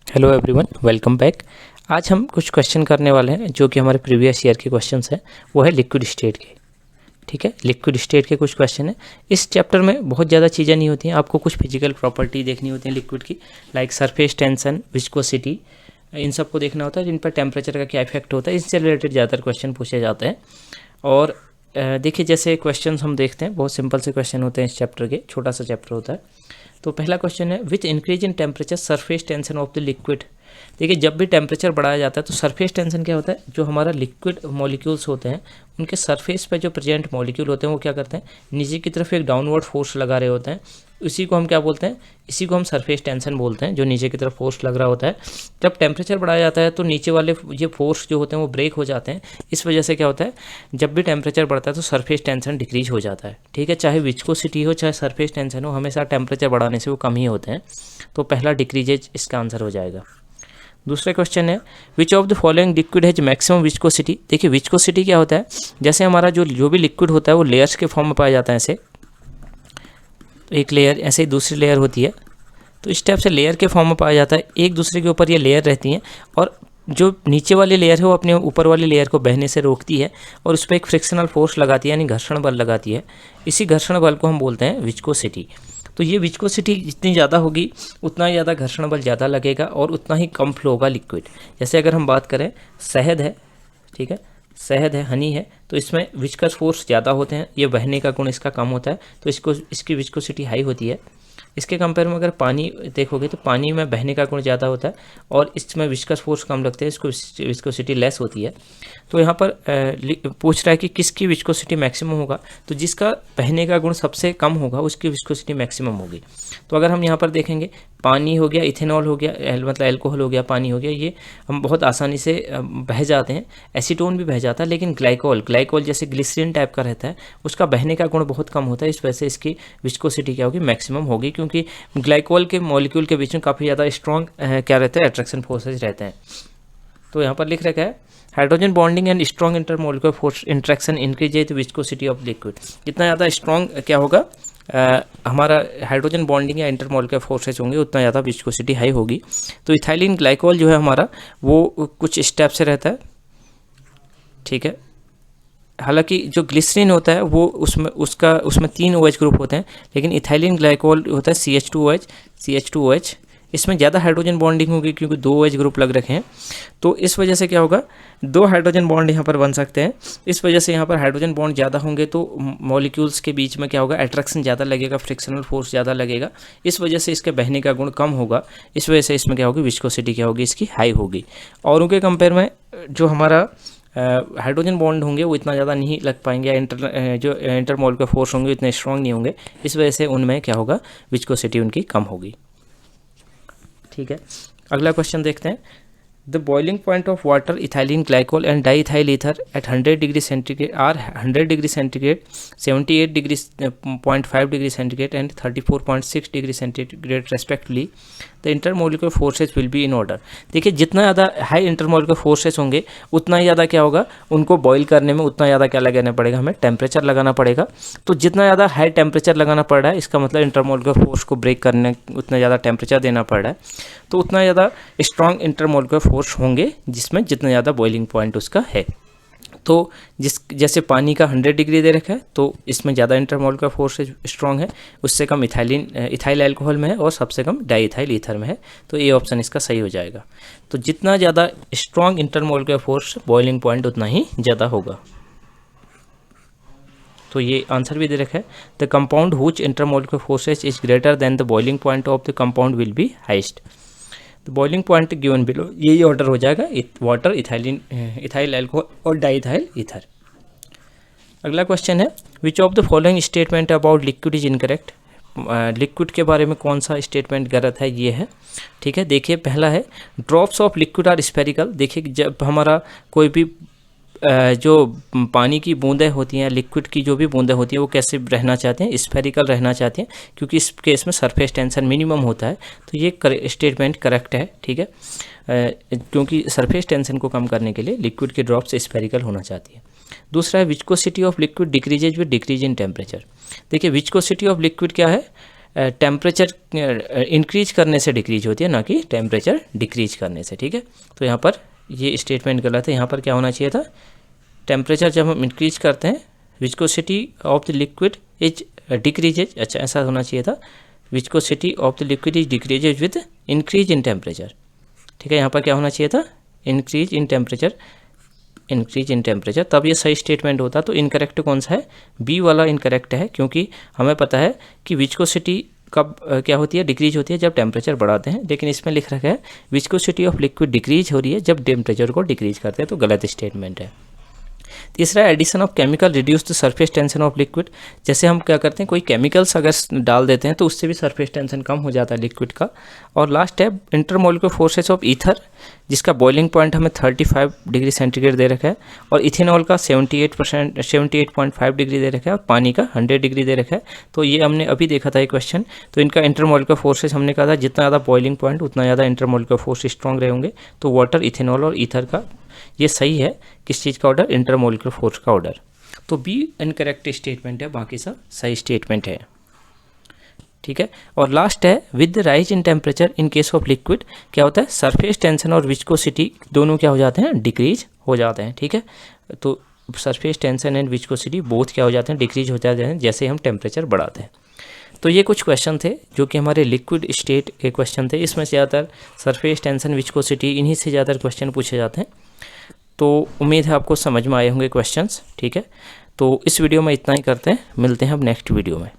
Hello everyone, welcome back. आज हम कुछ क्वेश्चन करने वाले हैं जो कि हमारे प्रीवियस ईयर के क्वेश्चंस हैं। वो है लिक्विड स्टेट के। ठीक है, लिक्विड स्टेट के कुछ क्वेश्चन हैं। इस चैप्टर में बहुत ज़्यादा चीज़ें नहीं होती हैं, आपको कुछ फिजिकल प्रॉपर्टी देखनी होती है लिक्विड की, लाइक सरफेस टेंशन, विस्कोसिटी, इन सबको देखना होता है, जिन पर टेम्परेचर का क्या इफेक्ट होता है। इससे रिलेटेड ज़्यादातर क्वेश्चन पूछे जाते हैं। और देखिए, जैसे क्वेश्चन हम देखते हैं, बहुत सिंपल से क्वेश्चन होते हैं इस चैप्टर के, छोटा सा चैप्टर होता है। तो पहला क्वेश्चन है, with increase in temperature surface tension of the liquid. देखिए, जब भी टेम्परेचर बढ़ाया जाता है तो सरफेस टेंशन क्या होता है, जो हमारा लिक्विड मॉलिक्यूल्स होते हैं उनके सरफेस पे जो प्रेजेंट मॉलिक्यूल होते हैं वो क्या करते हैं, नीचे की तरफ एक डाउनवर्ड फोर्स लगा रहे होते हैं। इसी को हम क्या बोलते हैं, इसी को हम सरफेस टेंशन बोलते हैं, जो नीचे की तरफ फोर्स लग रहा होता है। जब टेम्परेचर बढ़ाया जाता है तो नीचे वाले ये फोर्स जो होते हैं वो ब्रेक हो जाते हैं। इस वजह से क्या होता है, जब भी टेम्परेचर बढ़ता है तो सरफेस टेंशन डिक्रीज हो जाता है। ठीक है, चाहे विस्कोसिटी हो चाहे सरफेस टेंशन हो, हमेशा टेम्परेचर बढ़ाने से वो कम ही होते हैं। तो पहला डिक्रीजेज इसका आंसर हो जाएगा। दूसरा क्वेश्चन है, which of the following liquid has maximum viscosity. देखिए, विस्कोसिटी क्या होता है, जैसे हमारा जो भी लिक्विड होता है वो लेयर्स के फॉर्म में पाया जाता है। ऐसे एक लेयर, ऐसे ही दूसरी लेयर होती है, तो इस टाइप से लेयर के फॉर्म में पाया जाता है। एक दूसरे के ऊपर ये लेयर रहती हैं और जो नीचे वाली लेयर है वो अपने ऊपर वाली लेयर को बहने से रोकती है और उस पर एक फ्रिक्शनल फोर्स लगाती है, यानी घर्षण बल लगाती है। इसी घर्षण बल को हम बोलते हैं विस्कोसिटी। तो ये विस्कोसिटी जितनी ज़्यादा होगी उतना ही ज़्यादा घर्षण बल ज़्यादा लगेगा और उतना ही कम फ्लो होगा लिक्विड। जैसे अगर हम बात करें, शहद है, ठीक है, शहद है, हनी है, तो इसमें विस्कस फोर्स ज़्यादा होते हैं, ये बहने का गुण इसका कम होता है, तो इसकी विस्कोसिटी हाई होती है। इसके कंपेयर में अगर पानी देखोगे तो पानी में बहने का गुण ज़्यादा होता है और इसमें विस्कस फोर्स कम लगते हैं, इसको विस्कोसिटी लेस होती है। तो यहाँ पर पूछ रहा है कि किसकी विस्कोसिटी मैक्सिमम होगा, तो जिसका बहने का गुण सबसे कम होगा उसकी विस्कोसिटी मैक्सिमम होगी। तो अगर हम यहाँ पर देखेंगे, पानी हो गया, इथेनॉल हो गया, मतलब एल्कोहल हो गया, पानी हो गया, ये हम बहुत आसानी से बह जाते हैं। एसीटोन भी बह जाता है, लेकिन ग्लाइकोल जैसे ग्लिसरीन टाइप का रहता है, उसका बहने का गुण बहुत कम होता है। इस वजह से इसकी विस्कोसिटी क्या होगी, मैक्सिमम होगी, क्योंकि ग्लाइकोल के मॉलिक्यूल के बीच में काफ़ी ज़्यादा स्ट्रॉन्ग क्या रहते हैं, अट्रैक्शन फोर्सेज रहते हैं। तो यहाँ पर लिख रखा है, hydrogen bonding and strong intermolecular force interaction increase the viscosity of liquid. जितना ज़्यादा स्ट्रॉन्ग क्या होगा, हमारा हाइड्रोजन बॉन्डिंग या इंटरमोलिकुलर फोर्सेज होंगे, उतना ज़्यादा विस्कोसिटी हाई होगी। तो इथाइलिन ग्लाइकोल जो है हमारा, वो कुछ स्टेप से रहता है। ठीक है, हालांकि जो ग्लिसरीन होता है वो उसमें 3 OH ग्रुप होते हैं, लेकिन इथाइलिन ग्लाइकोल होता है CH2OH। इसमें ज़्यादा हाइड्रोजन बॉन्डिंग होगी क्योंकि 2 OH ग्रुप लग रखे हैं। तो इस वजह से क्या होगा, 2 हाइड्रोजन बॉन्ड यहाँ पर बन सकते हैं। इस वजह से यहाँ पर हाइड्रोजन बॉन्ड ज़्यादा होंगे तो मॉलिक्यूल्स के बीच में क्या होगा, अट्रैक्शन ज़्यादा लगेगा, फ्रिक्शनल फोर्स ज़्यादा लगेगा। इस वजह से इसके बहने का गुण कम होगा। इस वजह से इसमें क्या होगी, विस्कोसिटी क्या होगी, इसकी हाई होगी। और उनके कंपेयर में जो हमारा हाइड्रोजन बॉन्ड होंगे वो इतना ज़्यादा नहीं लग पाएंगे, जो इंटरमोलिकुलर फोर्स होंगे इतने स्ट्रॉन्ग नहीं होंगे। इस वजह से उनमें क्या होगा, विस्कोसिटी उनकी कम होगी। ठीक है, अगला क्वेश्चन देखते हैं। The boiling point of water, ethylene glycol and diethyl ether at 100 degree centigrade are 100 degree centigrade, 78 degree 0.5 degree centigrade and 34.6 degree centigrade respectively. The intermolecular forces will be in order. देखिए, जितना ज़्यादा high intermolecular forces होंगे उतना ही ज़्यादा क्या होगा, उनको boil करने में उतना ज़्यादा क्या लगाना पड़ेगा, हमें टेम्परेचर लगाना पड़ेगा। तो जितना ज़्यादा हाई टेम्परेचर लगाना पड़ रहा है, इसका मतलब इंटरमोलिकुलर फोर्स को ब्रेक करने उतना ज़्यादा टेम्परेचर देना पड़ रहा है, तो उतना ज़्यादा स्ट्रॉन्ग इंटरमोलिकुलर फोर्स होंगे जिसमें जितना ज़्यादा बॉइलिंग पॉइंट उसका है। तो जैसे पानी का 100 डिग्री दे रखा है तो इसमें ज़्यादा इंटरमोलिकुलर फोर्स स्ट्रॉन्ग है, उससे कम इथाइल अल्कोहल में है और सबसे कम डाईइथाइल ईथर में है। तो ये ऑप्शन इसका सही हो जाएगा। तो जितना ज़्यादा strong intermolecular force, boiling point उतना ही ज़्यादा होगा। तो ये आंसर भी दे रखा है, the compound which intermolecular forces is greater then the boiling point of the compound will be highest. तो बॉइलिंग पॉइंट गिवन बिलो, यही ऑर्डर हो जाएगा, वाटर, इथाइल अल्कोहल और डाईइथाइल ईथर। अगला क्वेश्चन है, which of the following statement about liquid is incorrect. Liquid के बारे में कौन सा स्टेटमेंट गलत है, ये है। ठीक है, देखिए, पहला है, drops of liquid are spherical. देखिए, जब हमारा कोई भी जो पानी की बूंदें होती हैं, लिक्विड की जो भी बूंदें होती हैं, वो कैसे रहना चाहते हैं, स्फेरिकल रहना चाहते हैं, क्योंकि इस केस में सरफेस टेंशन मिनिमम होता है। तो ये स्टेटमेंट करेक्ट है। ठीक है, क्योंकि सरफेस टेंशन को कम करने के लिए लिक्विड के ड्रॉप्स स्फेरिकल होना चाहती है। दूसरा है, viscosity of liquid decreases with decrease in temperature. देखिए, विस्कोसिटी ऑफ लिक्विड क्या है, टेम्परेचर इंक्रीज करने से डिक्रीज होती है, ना कि टेम्परेचर डिक्रीज करने से। ठीक है, तो यहाँ पर ये स्टेटमेंट गलत है। यहाँ पर क्या होना चाहिए था, टेम्परेचर जब हम इंक्रीज करते हैं viscosity of the liquid is decreases, अच्छा ऐसा होना चाहिए था, viscosity of the liquid is decreases with increase in temperature. ठीक है, यहाँ पर क्या होना चाहिए था, increase in temperature, increase in temperature, तब ये सही स्टेटमेंट होता। तो इनकरेक्ट कौन सा है, बी वाला इनकरेक्ट है, क्योंकि हमें पता है कि विस्कोसिटी कब क्या होती है, डिक्रीज होती है जब टेम्परेचर बढ़ाते हैं, लेकिन इसमें लिख रखा है विस्कोसिटी ऑफ लिक्विड डिक्रीज हो रही है जब टेम्परेचर को डिक्रीज करते हैं, तो गलत स्टेटमेंट है। तीसरा, addition of chemical reduce the surface tension of liquid. जैसे हम क्या करते हैं, कोई केमिकल्स अगर डाल देते हैं तो उससे भी सरफेस टेंशन कम हो जाता है लिक्विड का। और लास्ट है इंटरमोलिकुलर फोर्सेस ऑफ ईथर, जिसका बॉइलिंग पॉइंट हमें 35 डिग्री सेंटीग्रेड दे रखा है, और इथेनॉल का 78.5 डिग्री दे रखा है, और पानी का 100 डिग्री दे रखा है। तो ये हमने अभी देखा था ये क्वेश्चन। तो इनका इंटरमोलिकुलर फोर्सेस हमने कहा था जितना ज़्यादा बॉइलिंग पॉइंट उतना ज़्यादा इंटरमोलिकुलर फोर्स स्ट्रॉन्ग रहे होंगे। तो वाटर, इथेनॉल और ईथर का ये सही है, किस चीज़ का ऑर्डर, इंटरमोलिकुलर फोर्स का ऑर्डर। तो बी इनकरेक्ट स्टेटमेंट है, बाकी सब सही स्टेटमेंट है। ठीक है, और लास्ट है with rise in temperature in case of liquid क्या होता है, सरफेस टेंशन और विस्कोसिटी दोनों क्या हो जाते हैं, डिक्रीज हो जाते हैं। ठीक है, तो surface tension and viscosity both क्या हो जाते हैं, डिक्रीज हो जाते हैं जैसे हम टेम्परेचर बढ़ाते हैं। तो ये कुछ क्वेश्चन थे जो कि हमारे लिक्विड स्टेट के क्वेश्चन थे। इसमें से ज़्यादातर सरफेस टेंशन, विस्कोसिटी, इन्हीं से ज़्यादातर क्वेश्चन पूछे जाते हैं। तो उम्मीद है आपको समझ में आए होंगे क्वेश्चंस। ठीक है, तो इस वीडियो में इतना ही करते हैं, मिलते हैं अब नेक्स्ट वीडियो में।